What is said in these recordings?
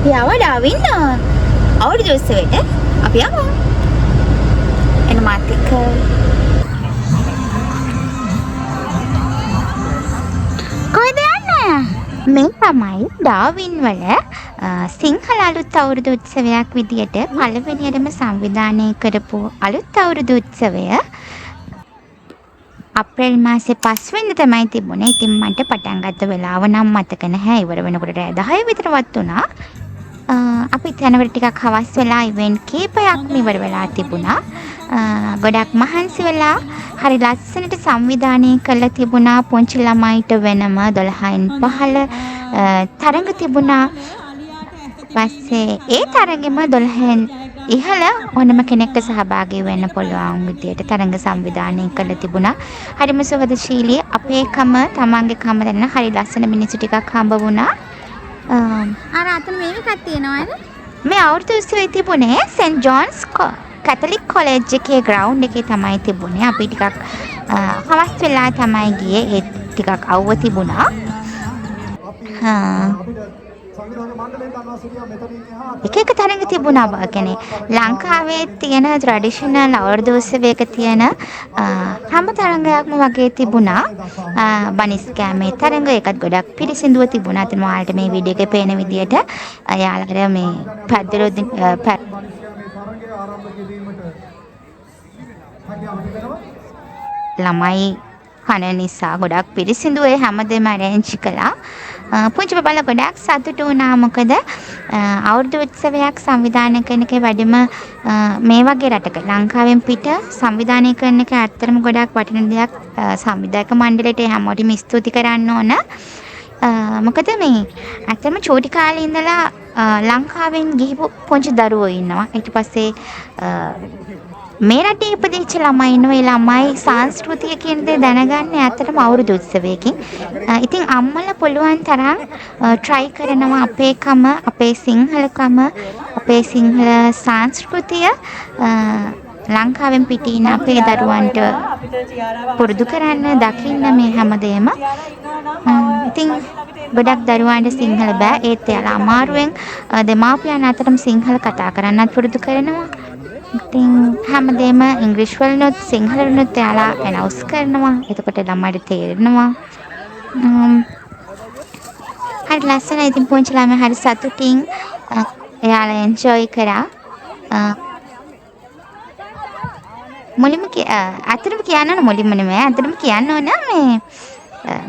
අපි ආවා ඩාවින් අවුරුදු උත්සවයට. අපි යමු. එන මාත් එක්ක. කොහෙද යන්නේ? මේ තමයි ඩාවින් වල සිංහල අලුත් අවුරුදු උත්සවයක් විදියට පළවෙනියටම සංවිධානය කරපු අලුත් අවුරුදු උත්සවය අප්‍රේල් මාසේ 5 වෙනිදා තමයි තිබුණේ. ඉතින් මට පටන් ගත්ත වෙලාව නම් මතක නැහැ. ඉවර වෙනකොට රෑ 10 විතරවත් වුණා. අපි යනකොට ටිකක් හවස් වෙලා ඉවෙන්ට් කීපයක්ම ඉවර වෙලා තිබුණා. ගොඩක් මහන්සි වෙලා හරි ලස්සනට සංවිධානය කරලා තිබුණා. පුංචි ළමයිට වෙනම 12න් 15 තරඟ තිබුණා. පස්සේ ඒ තරගෙම 12න් ඉහළ ඕනම කෙනෙක්ට සහභාගී වෙන්න පුළුවන් විදියට තරඟ සංවිධානය කරලා තිබුණා. හරිම සුවදශීලී අපේකම තමන්ගේ කම දැනන හරි ලස්සන මිනිස්සු ටිකක් හම්බ වුණා. අර අතන මේකක් තියෙනවද? මේ අවුරුදු උත්සවයේ තිබුණේ සෙන්ට් ජෝන්ස් කැතලික් කොලෙජ් එකේ ග්‍රවුන්ඩ් එකේ තමයි තිබුණේ. අපි ටිකක් හවස් වෙලා තමයි ගියේ. ඒ ටිකක් අවුව තිබුණා. එක තරඟ තිබුණා. කියන්නේ ලංකාවේ තියෙන ට්‍රැඩිෂනල් අවුරුදු උත්සවයක තියෙන හැම තරඟයක්ම වගේ තිබුණා. බනිස් කෑමේ තරඟ ඒකත් ගොඩක් පිරිසිදුව තිබුණා. අතන ඔයාලට මේ වීඩියෝ එකේ පේන විදියට යාළුවෝ මේ පැද්දලොත් ළමයි කන නිසා ගොඩක් පිරිසිදුව ඒ හැමදේම අරේන්ජ් කළා. පුංචි බබාලා ගොඩක් සතුටු වුණා. මොකද අවුරුදු උත්සවයක් සංවිධානය කරන එකේ වැඩිම මේ වගේ රටක ලංකාවෙන් පිට සංවිධානය කරන එක ඇත්තටම ගොඩක් වටින දෙයක්. සංවිධායක මණ්ඩලයට හැමෝටම ස්තුති කරන්න ඕන. මොකද මේ ඇත්තටම චූටි කාලේ ඉඳලා ලංකාවෙන් ගිහපු පුංචි දරුවෝ ඉන්නවා. ඊට පස්සේ මේ රටේ ඉපදිච්ච ළමයි ඉන්නවා. ඒ ළමයි සංස්කෘතිය කියන දේ දැනගන්නේ ඇත්තටම අවුරුදු උත්සවයකින්. ඉතින් අම්මලා පුළුවන් තරම් try කරනවා අපේකම, අපේ සිංහලකම, අපේ සිංහල සංස්කෘතිය ලංකාවෙන් පිටින් අපේ දරුවන්ට පුරුදු කරන්න, දකින්න මේ හැමදේම. ඉතින් ගොඩක් දරුවන්ට සිංහල බෑ. ඒත් එයාලා අමාරුවෙන් දෙමාපියන් අතරම සිංහල කතා කරන්නත් පුරුදු කරනවා. ඉතින් හැමදේම ඉංග්‍රීසි වලිනුත් සිංහල වලිනුත් එයාලා ඇනවුස් කරනවා. එතකොට ළමයිට තේරෙනවා. හරි ලස්සනයි. ඉතින් පුංචි ළමයි හරි සතුටින් එයාලා එන්ජොයි කරා. මුලින්ම අතරම කියන්න ඕන මුලින්ම නෙමෙයි. අතරම කියන්න ඕන මේ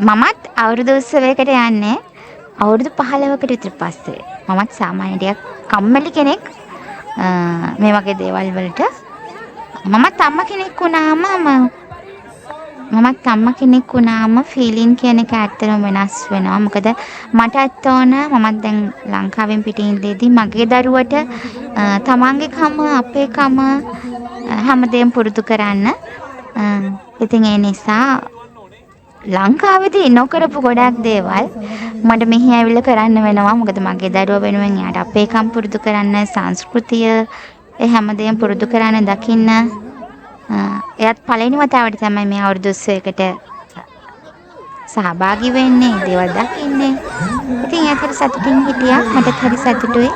මමත් අවුරුදු උත්සවයකට යන්නේ අවුරුදු 15කට විතර පස්සේ. මමත් සාමාන්‍ය ටිකක් කම්මැලි කෙනෙක්. මේ වගේ දේවල් වලට මමත් අම්මා කෙනෙක් වුණාම ෆීලිං කියන එක ඇත්තටම වෙනස් වෙනවා. මොකද මටත් ඕන මමත් දැන් ලංකාවෙන් පිටින් ඉඳිදී මගේ දරුවට තමන්ගේ කම අපේ කම හැමදේම පුරුදු කරන්න. ඉතින් ඒ නිසා ලංකාවේදී නොකරපු ගොඩක් දේවල් මට මෙහි ඇවිල්ලා කරන්න වෙනවා. මොකද මගේ දරුවා වෙනුවෙන් එයාට අපේ කම් පුරුදු කරන්න, සංස්කෘතිය ඒ හැමදේම පුරුදු කරන්න, දකින්න. එයාත් පළවෙනි වතාවට තමයි මේ අවුරුදු උත්සවයකට සහභාගී වෙන්නේ, දේවල් දකින්නේ. ඉතින් ඒකට සතුටින් හිටියා. මටත් හරි සතුටුයි.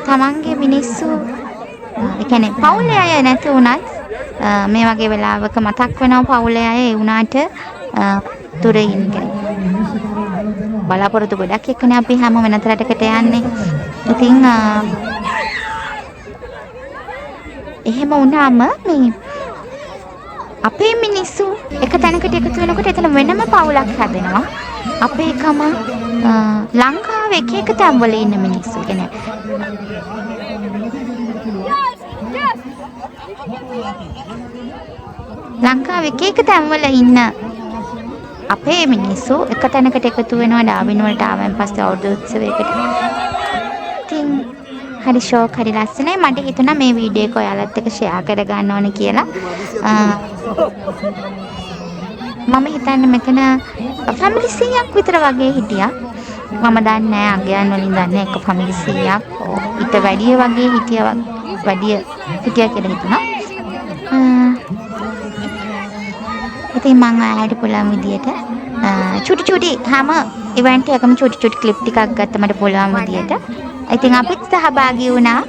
තමන්ගේ මිනිස්සු ඒ කියන්නේ පවුලේ අය නැති වුණත් මේ වගේ වෙලාවක මතක් වෙනවා පවුලේ අය. ඒ වුණාට දුර ඉන්නේ බලාපොරොත්තු ගොඩක් එක්කනේ අපි හැම වෙනත රටකට යන්නේ. ඉතින් එහෙම වුණාම මේ අපේ මිනිස්සු එක තැනකට එකතු වෙනකොට එතන වෙනම පවුලක් හැදෙනවා. අපේ එකම ලංකාවේ එක තැන්වල ඉන්න මිනිස්සු කියන්නේ ලංකාවේ එක තැන්වල ඉන්න අපේ මිනිස්සු එක තැනකට එකතු වෙනවා ඩාවින් වලට ආවන් පස්සේ අවුරුදු උත්සවයකට. ඉතින් හරි ෂෝක් හරි ලස්සනයි. මට හිතුණා මේ වීඩියෝ එක ඔයාලත් එක්ක ෂෙයා කරගන්න ඕනේ කියලා. මම හිතන්නේ මෙතන ෆැමිලි 100ක් විතර වගේ හිටියා. මම දන්නේ නැහැ අගයන් වලින් දන්නේ එක ෆැමිලි 100ක් ඊට වැඩිය වගේ හිටියා කියලා හිතුණා. ඉතින් මම ආයෙත් පුළුවන් විදියට චුටි හැම ඉවෙන්ට් එකකම චුටි ක්ලිප් ටිකක් ගත්ත මට පුළුවන් විදියට. ඉතින් අපිත් සහභාගී වුණා.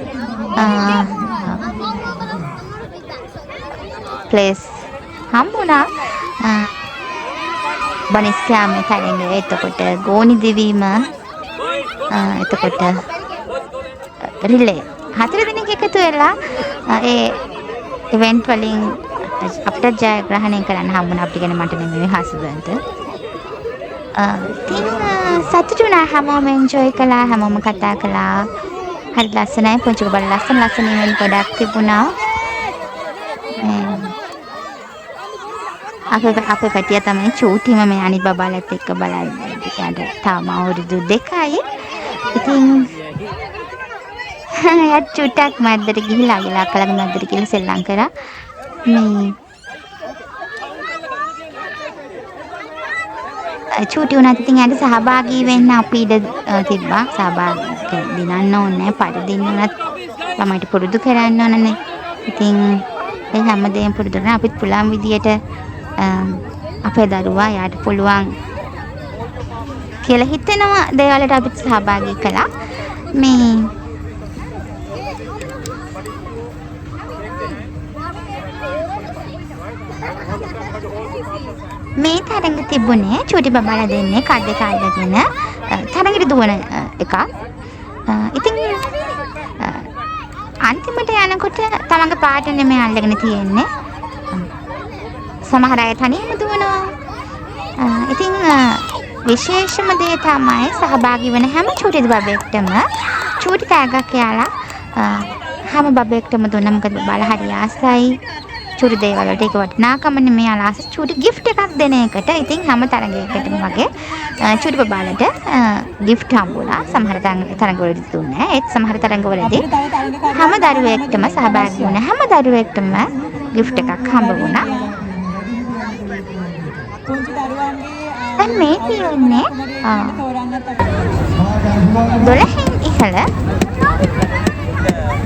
ප්ලේස් හම්බුණා. බනිස් කෑමේ තරඟ, එතකොට ගෝනි දිවීම, එතකොට රිලේ 4 දිනක එකතු වෙලා ඒ ඉවෙන්ට් වලින් අපිට ජයග්‍රහණය කරන්න හම්බුණා. අපිට කියන්නේ මට නෙමෙයි හස්බන්ඩ්ට. ඉතින් සතුටු වුණා. හැමෝම එන්ජොයි කළා, හැමෝම කතා කළා. හරි ලස්සනයි. පුංචි බබාලා ලස්සන ඉවෙන්ට් ගොඩක් තිබුණා. අපේ පැටියා තමයි චූටිම මේ අනිත් බබාලත් එක්ක බලද්දි. යාට තාම අවුරුදු 2යි. ඉතින් යා චුට්ටක් මැද්දට ගිහිලා අක්කලගේ මැද්දට ගිහින් සෙල්ලම් කරා. මේ චූටි උනාත් ඉතින් යාට සහභාගී වෙන්න අපි ඉඩ තිබ්බා. සහභාගී දිනන්න ඕනේ. පරිදින්නත් ළමයිට පුරුදු කරන්න ඕනනේ. ඉතින් ඒ හැමදේම පුරුදු කරන අපිත් පුළුවන් විදියට අපේ දරුවා යාට පුළුවන් කියලා හිතෙනවා දේවල්ට අපිත් සහභාගී කළා. මේ තරඟ තිබුණේ චූටි බබාලා දෙන්නේ කඩේ කාඩගෙන තරඟට දුවන එකක්. ඉතින් අන්තිමට යනකොට තමන්ගේ පාට නෙමෙයි අල්ලගෙන තියෙන්නේ. සමහර අය තනියම දුවනවා. ඉතින් විශේෂම දේ තමයි සහභාගී වෙන හැම චූටි බබෙක්ටම චූටි තෑග්ගක් කියලා හැම බබෙක්ටම දුන්නා. මොකද බබාලා හරි ආසයි චූටි දේවල් වලට. ඒක වටිනාකම නෙමෙයි ආස චූටි ගිෆ්ට් එකක් දෙන එකට. ඉතින් හැම තරඟයකටම වගේ චූටි බබාලට ගිෆ්ට් හම්බුණා. සමහර තරඟවලදී දුන්නේ නැහැ. ඒත් සමහර තරඟවලදී හැම දරුවෙක්ටම සහභාගී වුණ හැම දරුවෙක්ටම ගිෆ්ට් එකක් හම්බ වුණා. දැන් මේ තියෙන්නේ 12න් ඉහළ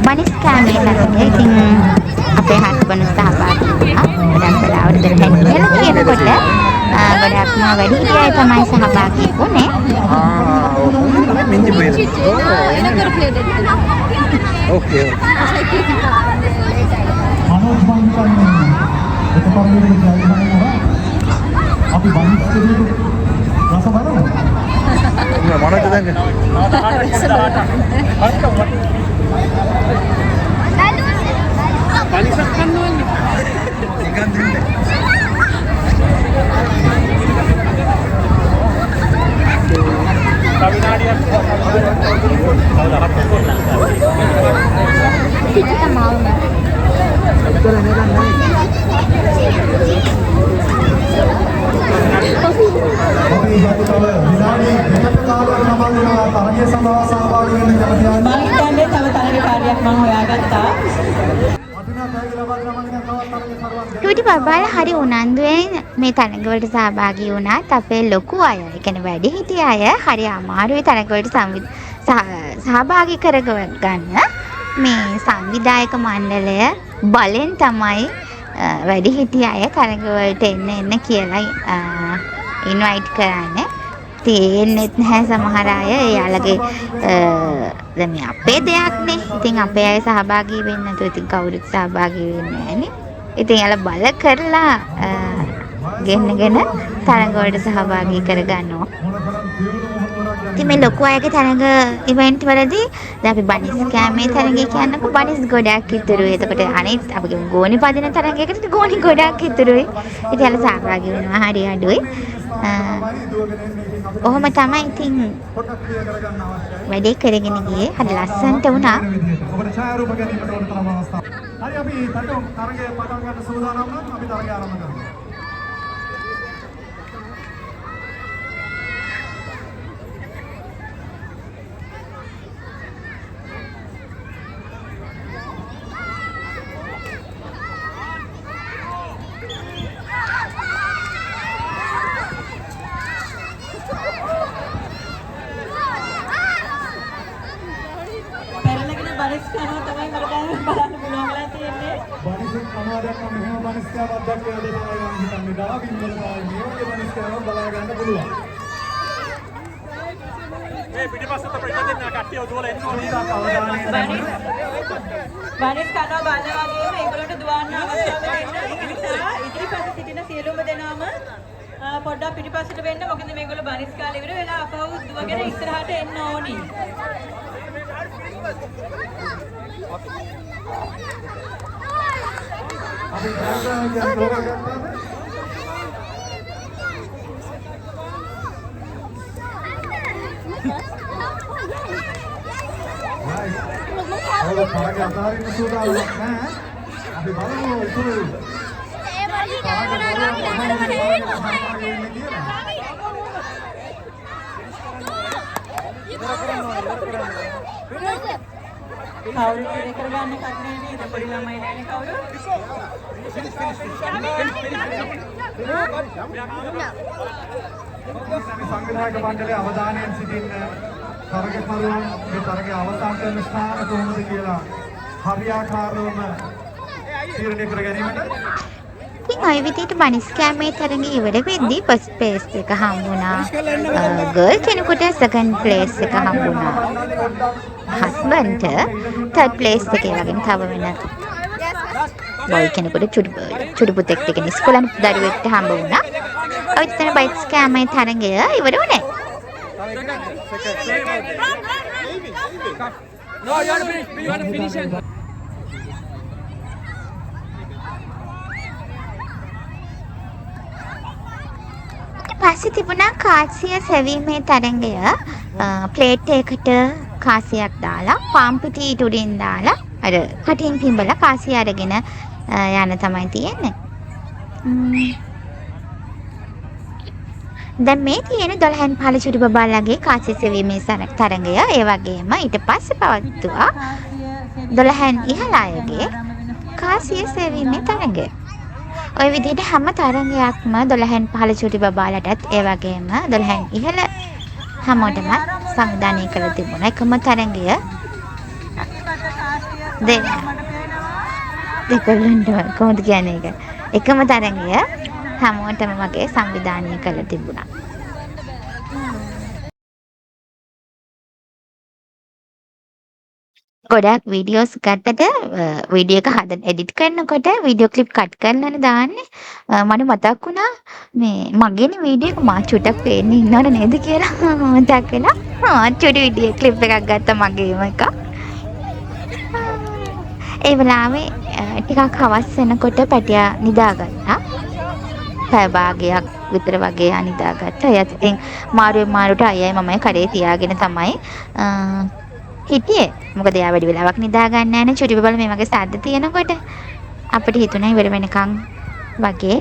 බනිස් කෑමේ තරඟ. ඉතින් අපේ හස්බන්ඩ් සහභාගී වුණා. ගොඩක් වෙලාවට 12න් ඉහළ කියනකොට ගොඩක්ම වැඩිහිටියයි තමයි සහභාගී වුණේ. Okay. අපි බනිස්කේ රස බලමු. මොනවද දැන්? බනිසක් කන්නවන්නේ. නිකන් දෙන්නේ. කවිනාඩියක් පිටට මාවම. උත්තර නේද නැහැ. අපි යතුතව විනාඩි දෙකක කාලයක් සම්බන්ධ තරගයේ සඳහා සහභාගී වෙන්න කැමති අය. මම හිතන්නේ තව තරගකාරියක් මම හොයාගත්තා. වටිනා තෑගි ලබා දෙන මම තවත් තරගයේ කරුවන්. චූටි බබාලා හරි උනන්දුවෙන් මේ තරඟවලට සහභාගී වුණාත් අපේ ලොකු අය, ඒ කියන්නේ වැඩිහිටිය අය හරි අමාරුයි තරඟවලට සහභාගී කරගන්න. මේ සංවිධායක මණ්ඩලය බලෙන් තමයි වැඩිහිටිය අය තරඟවලට එන්න කියලා ඉන්වයිට් කරන්නේ. තේන්නෙත් නැහැ සමහර අය. එයාලගේ දැන් මේ අපේ දෙයක්නේ. ඉතින් අපේ අය සහභාගී වෙන්න නැතුව ඉතින් කවුරුත් සහභාගී වෙන්නේ නැහනේ. ඉතින් යාලා බල කරලා ගෙන්නගෙන තරඟ වලට සහභාගී කරගන්නවා. ඉතින් මේ ලොකු අයගේ තරඟ ඉවෙන්ට් වලදී දැන් අපි බනිස් කෑමේ තරඟය කියන්නකො බනිස් ගොඩක් ඉතුරුයි. එතකොට අනිත් අපි ගෝනි පදින තරඟයකට ගෝනි ගොඩක් ඉතුරුයි. ඉතින් යාලා සහභාගී වෙනවා හරි අඩුයි. ඔහොම තමයි ඉතින් වැඩේ කරගෙන ගියේ. හරි ලස්සනට වුණා. ඔබට ඡායාරූප ගැනීමට ඕන තරම් අවස්ථාවක්. හරි අපි තරගය පටන් ගන්න සූදානම් නම් අපි තරගය ආරම්භ කරමු. පෙරලගෙන බරිස් කරනවා තමයි මට දැන් බලන්න පුළුවන් වෙලා තියෙන්නේ. බනිසෙන් අමාරයක් නම් මෙහෙම බනිස්කාවක් දැක්කේ අද තමයි මම හිතන්නේ. ඩාවින් වල තමයි මේ වගේ බනිස්කාවක් බලා ගන්න පුළුවන්. මේ පිටිපස්සට අපිට දෙන්න කට්ටිය දුවලා එන්න ඕනේ. වනිස් කනවා බලන වගේම ඒගොල්ලන්ට දුවන්න අවස්ථාව දෙන්න. ඒ නිසා ඉදිරිපස සිටින සියලුම දෙනාම පොඩ්ඩක් පිටිපස්සට වෙන්න. මොකද මේගොල්ලෝ වනිස් කාලේ ඉවර වෙලා අපහු දුවගෙන ඉස්සරහට එන්න ඕනි. අපි දැන් තෝරගත්තාද? ඔය තරගේ අතාරින්න සූදානම්ක් නැහැ. අපි බලමු ඉතුරු. කවුරු ඉතිරි කරගන්න කන්නේ නේද? පොඩි ළමයි නෑනේ කවුරු? සංවිධායක මණ්ඩලයේ අවධානයෙන් සිටින්න තරගකරුවන් මේ තරගය අවසන් කරන ස්ථාන කොහොමද කියලා හරියාකාරවම තීරණය කර ගැනීමට ඉතින් ඔය විදිහට බනිස් කෑමේ තරඟ ඉවර වෙද්දී ෆස්ට් ප්ලේස් එක හම්බුණා ගර්ල් කෙනෙකුට, සෙකන්ඩ් ප්ලේස් එක හම්බුණා හස්බන්ඩ්ට, තර්ඩ් ප්ලේස් එකේ වගේම තව වෙන බොයි කෙනෙකුට චුටි පුතෙක් කෙනෙක් ඉස්කෝලේ දරුවෙක්ට හම්බ වුණා. ඔය විතර බනිස් කෑමේ තරඟය ඉවර වුණේ. No, you want to finish it. පස්සේ තිබුණා කාසිය සෙවීමේ තරඟය. ප්ලේට් එකකට කාසියක් දාලා පාම් පිටි උඩින් දාලා අර කටින් පිඹලා කාසිය අරගෙන යන තමයි තියෙන්නේ. දැන් මේ තියෙන 12න් පහළ චුටි බබාලාගේ කාසිය සෙවීමේ තරඟය. ඒ වගේම ඊට පස්සේ පවත්වුවා 12න් ඉහළ අයගේ කාසිය සෙවීමේ තරඟය. ඔය විදිහට හැම තරඟයක්ම 12න් පහළ චුටි බබාලටත් ඒ වගේම 12න් ඉහළ හැමෝටම සංවිධානය කළ තිබුණා. එකම තරඟය දෙකලන්ට කොහොමද කියන්නේ ඒක? එකම තරඟය හැමෝටම වගේ සංවිධානය කළ තිබුණා. ගොඩක් වීඩියෝස් ගත්තට වීඩියෝ එක හදන්න එඩිට් කරනකොට වීඩියෝ ක්ලිප් කට් කරලානේ දාන්නේ. මට මතක් වුණා මේ මගේනේ වීඩියෝ එක මා චුටක් පේන්න ඉන්නවද නේද කියලා මතක් වෙලා චුටි වීඩියෝ ක්ලිප් එකක් ගත්තා මගේම එක. ඒ වෙලාවේ ටිකක් හවස් වෙනකොට පැටියා නිදාගත්තා. පැය භාගයක් විතර වගේ නිදාගත්තා. එයාත් ඉතින් මාරුවට අයියයි මමයි කඩේ තියාගෙන තමයි හිටියේ. මොකද එයා වැඩි වෙලාවක් නිදා ගන්න නැහැ නේ චුටි බබාලා මේ වගේ සද්ද තියෙනකොට. අපිට හිතුණා ඉවර වෙනකන් වගේ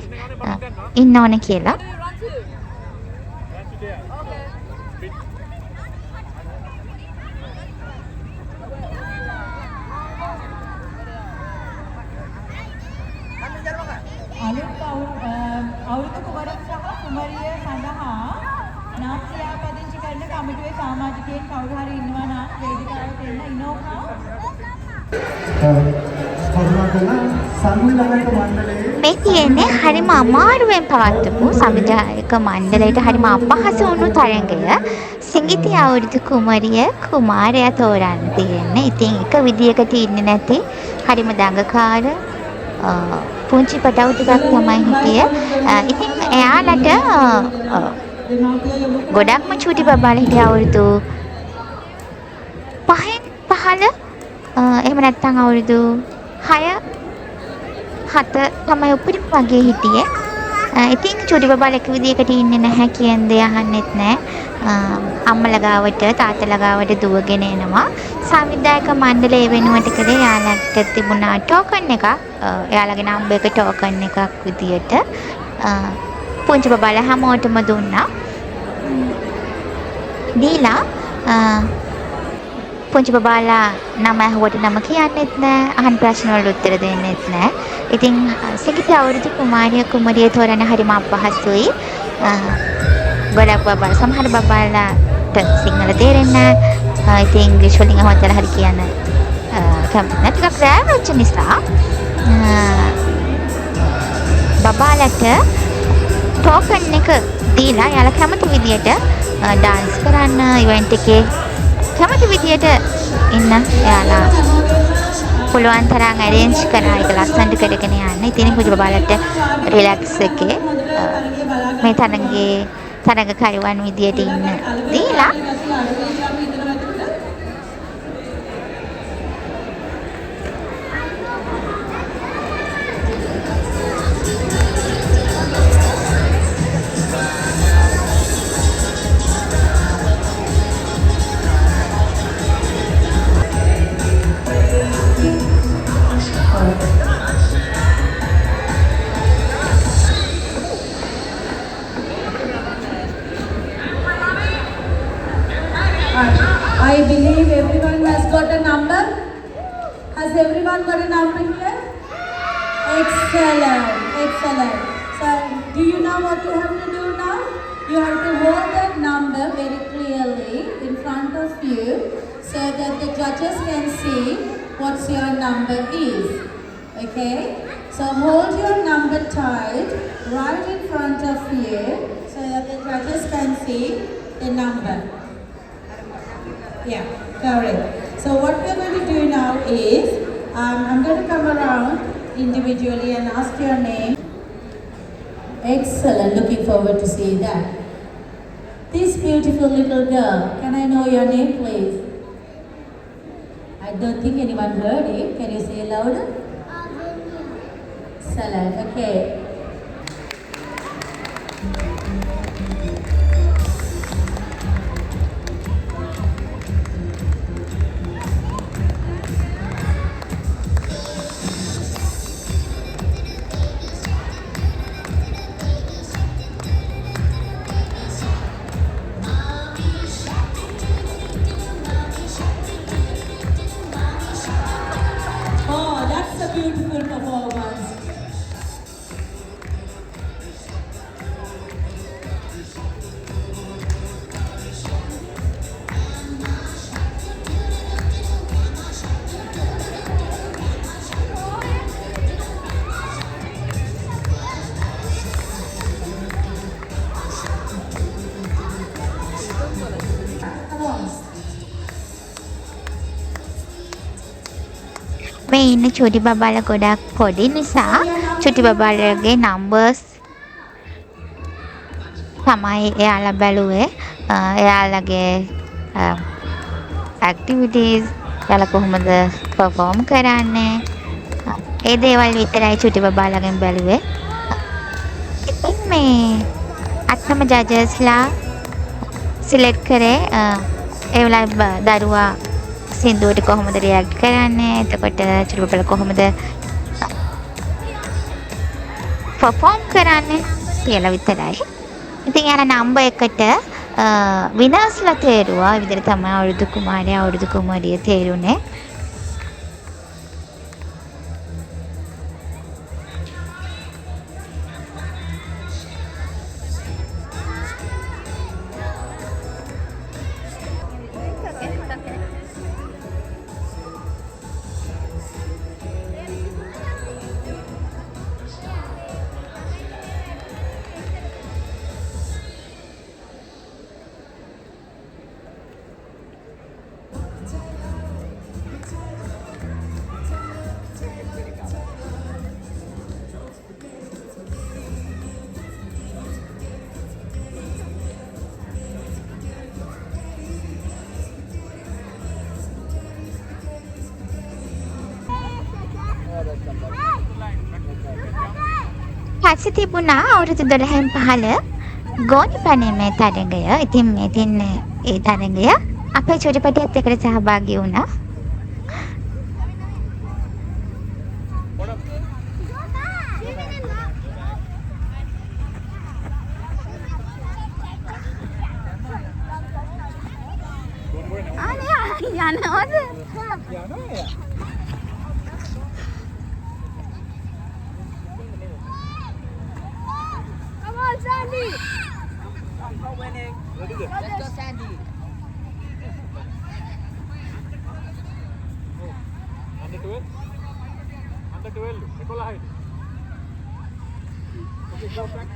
ඉන්න ඕනේ කියලා. අවුරුදු කුමරක් සහ කුමරිය සඳහා නාට්‍ය පදිංචි කරන කමිටුවේ සමාජිකයන් කවුරු හරි ඉන්නවා නම් වේදිකාවට එන්න ඉනෝකා මේ කියන්නේ හරිම අමාරුවෙන් පවත්වපු සංවිධායක මණ්ඩලයට හරිම අපහසු වුණු තරඟය. සිඟිති අවුරුදු කුමරිය කුමාරයා තෝරන්න තියෙන්නේ. ඉතින් එක විදියකට ඉන්නේ නැති හරිම දඟකාර පුංචි පටවු ටිකක් තමයි හිටියේ. ඉතින් එයාලට ගොඩක්ම චූටි බබාලා හිටිය අවුරුදු 5න් 15 එහෙම නැත්නම් අවුරුදු 6 7 තමයි උපරිම වගේ හිටියේ. ඉතින් චූටි බබාලා එක විදියකට ඉන්නේ නැහැ කියන දේ අහන්නෙත් නැහැ. අම්මලා ගාවට තාත්තලා ගාවට දුවගෙන එනවා. සංවිධායක මණ්ඩලය වෙනුවට කළේ යාළුවට තිබුණා ටෝකන් එකක්. එයාලගේ නම්බර් එක ටෝකන් එකක් විදියට පුංචි බබාලා හැමෝටම දුන්නා. දීලා පුංචි බබාලා නම ඇහුවට නම කියන්නෙත් නැහැ. අහන ප්‍රශ්න වලට උත්තර දෙන්නෙත් නැහැ. ඉතින් සිඟිති අවුරුදු කුමාරිය තෝරන්න හරිම අපහසුයි. ගොඩක් බබාලා සමහර බබාලාට සිංහල තේරෙන්නේ නැහැ. ඉතින් ඉංග්‍රීසි වලින් අහවතලා හරි කියන්න කැමති නැහැ. ටිකක් රෑ වෙච්ච නිසා බබාලාට ටෝකන් එක දීලා එයාලා කැමති විදියට ඩාන්ස් කරන්න ඉවෙන්ට් එකේ කැමති විදියට ඉන්න එයාලා පුළුවන් තරම් arrange කරා ඒක ලස්සනට කරගෙන යන්න. ඉතින් පුජ බබාලට රිලැක්ස් එකේ මේ තරගකරුවන් විදියට ඉන්න දීලා I believe everyone has got a number. Has everyone got a number here? Excellent, excellent. So, do you know what you have to do now? You have to hold that number very clearly in front of you so that the judges can see what your number is. Okay? So, hold your number tight right in front of you so that the judges can see the number. Yeah, correct. So what we're going to do now is, I'm going to come around individually and ask your name. Excellent, looking forward to see that. This beautiful little girl, can I know your name please? I don't think anyone heard it. Can you say louder? Excellent, okay. Oh, that's a beautiful performance. මේ ඉන්න චුටි බබාලා ගොඩක් පොඩි නිසා චුටි බබාලගේ numbers තමයි එයාලා බැලුවේ. එයාලගේ activities එයාලා කොහොමද පර්ෆෝම් කරන්නේ ඒ දේවල් විතරයි චුටි බබාලගෙන් බැලුවේ. ඉතින් මේ අත්තම ජජස්ලා සිලෙක්ට් කරේ ඒ වෙලාවේ දරුවා සින්දුවට කොහොමද රියැක්ට් කරන්නේ, එතකොට චුටි බබාලා කොහොමද පර්ෆෝම් කරන්නේ කියලා විතරයි. ඉතින් යාලා නම්බර් එකට විනර්ස්ලා තේරුවා. ඒ විදිහට තමයි අවුරුදු කුමාරයා අවුරුදු කුමාරිය තේරුනේ. පස්සේ තිබුණා අවුරුදු 12න් 15 ගෝනි පැනීමේ තරගය. ඉතින් ඒ තරගය අපේ චුටිපටියත් එකට සහභාගී වුණා. Under 12, 11. Okay, go back.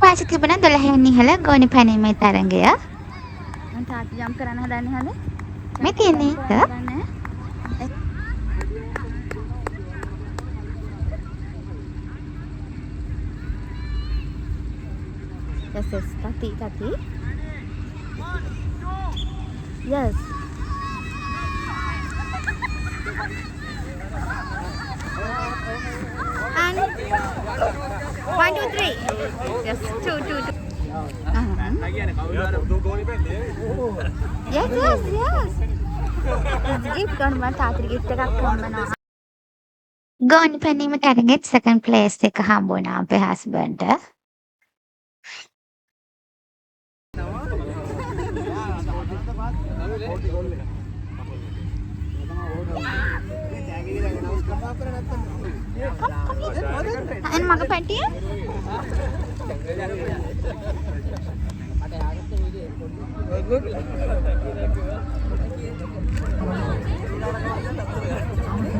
පාසි තිබුණ 12 වෙනි ඉහළ ගෝනි පැනීමේ තරඟය. මම තාත්තා ජම්ප් කරන්න හදන්නේ හද? මේ තියෙන්නේ ඒක. Yes, yes. Tati. Yes. And 1, 2, 3. Yes, 2. Yes. Gift kan mah tadi gift එකක් හම්බනවා. ගෝනි පැනීම තරගෙත් සෙකන්ඩ් ප්ලේස් එක හම්බ වුණා අපේ හස්බන්ඩ්ට. And මග පැටිය?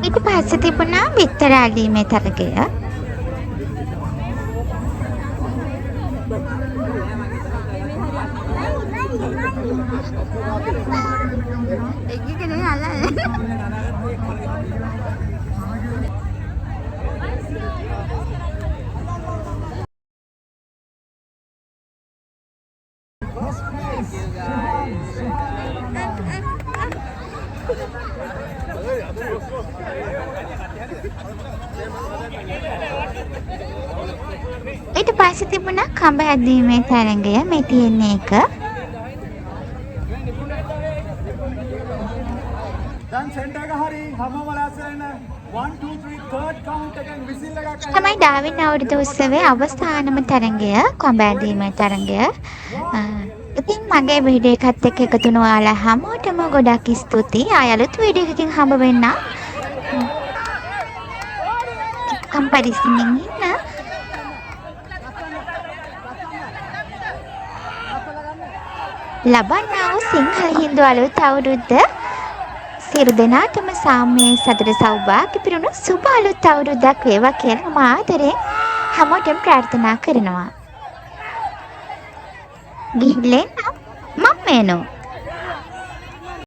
ඊට පස්සේ තිබුණා බිත්තර ඇලීමේ තරගය. එක්ක කෙනේ අල්ලන්නේ. ඊට පස්සේ තිබුණා කඹ ඇදීමේ තරඟය. මේ තියෙන්නේ එක. දැන් සෙන්ටර් එක හරි හැමෝම ලෑස්ති වෙන්න 1 2 3 third count එකෙන් විසිල් එකක් තමයි ඩාවින් අවුරුදු උත්සවයේ අවසානම තරඟය කඹ ඇදීමේ තරඟය. ඉතින් මගේ වීඩියෝ එකත් එක්ක එකතු වුණ ඔයාලා හැමෝටම ගොඩක් ස්තුතියි. ආය අලුත් වීඩියෝ එකකින් හම්බ වෙන්න. කම්පැරිසන් ඉන්න. ලබන්නා වූ සිංහල හින්දු අලුත් අවුරුද්ද සියලු දෙනාටම සාමයේ සතුට සෞභාග්‍ය පිරුණු සුබ අලුත් අවුරුද්දක් වේවා කියලා මම ආදරෙන් හැමෝටම ප්‍රාර්ථනා කරනවා. ගිහින් මම එනවා.